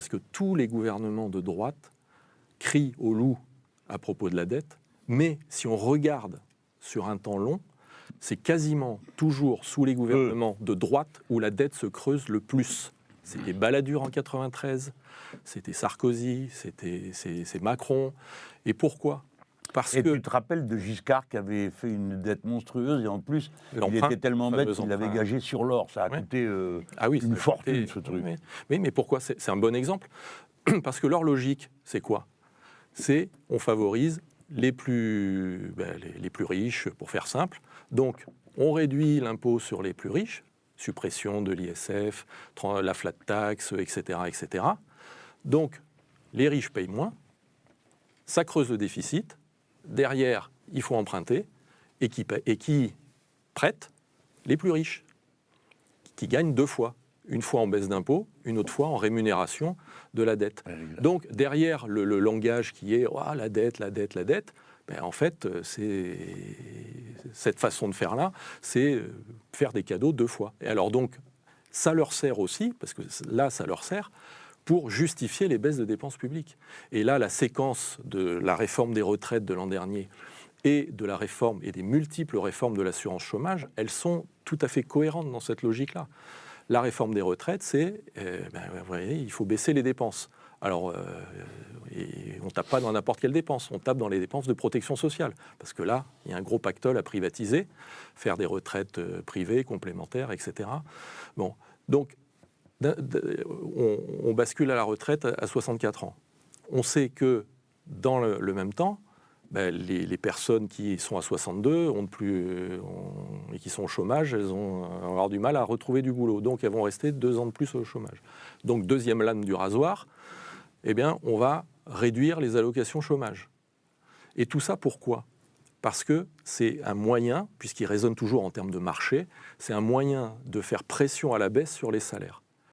parce que tous les gouvernements de droite crient au loup à propos de la dette, mais si on regarde sur un temps long, c'est quasiment toujours sous les gouvernements de droite où la dette se creuse le plus. C'était Balladur en 93, c'était Sarkozy, c'est Macron. Et pourquoi ? Parce que tu te rappelles de Giscard qui avait fait une dette monstrueuse et en plus, il était tellement bête qu'il l'avait gagé sur l'or. Ça a coûté une fortune, ce truc. Oui, mais pourquoi ? C'est un bon exemple. Parce que leur logique, c'est quoi ? C'est on favorise les plus riches, pour faire simple. Donc, on réduit l'impôt sur les plus riches, suppression de l'ISF, la flat tax, etc., etc. Donc, les riches payent moins, ça creuse le déficit. Derrière, il faut emprunter, et qui prête ? Les plus riches, qui gagnent 2 fois. Une fois en baisse d'impôt, une autre fois en rémunération de la dette. Donc, derrière le langage qui est « la dette », ben, en fait, cette façon de faire-là, c'est faire des cadeaux 2 fois. Et alors donc, ça leur sert aussi, parce que là, ça leur sert, pour justifier les baisses de dépenses publiques. Et là, la séquence de la réforme des retraites de l'an dernier et de la réforme et des multiples réformes de l'assurance chômage, elles sont tout à fait cohérentes dans cette logique-là. La réforme des retraites, c'est, vous voyez, il faut baisser les dépenses. Alors, on ne tape pas dans n'importe quelle dépense, on tape dans les dépenses de protection sociale. Parce que là, il y a un gros pactole à privatiser, faire des retraites privées, complémentaires, etc. Bon, donc, on bascule à la retraite à 64 ans. On sait que, dans le même temps, les personnes qui sont à 62 et qui sont au chômage, elles vont avoir du mal à retrouver du boulot. Donc, elles vont rester 2 ans de plus au chômage. Donc, deuxième lame du rasoir, eh bien, on va réduire les allocations chômage. Et tout ça, pourquoi ? Parce que c'est un moyen, puisqu'il raisonne toujours en termes de marché, c'est un moyen de faire pression à la baisse sur les salaires.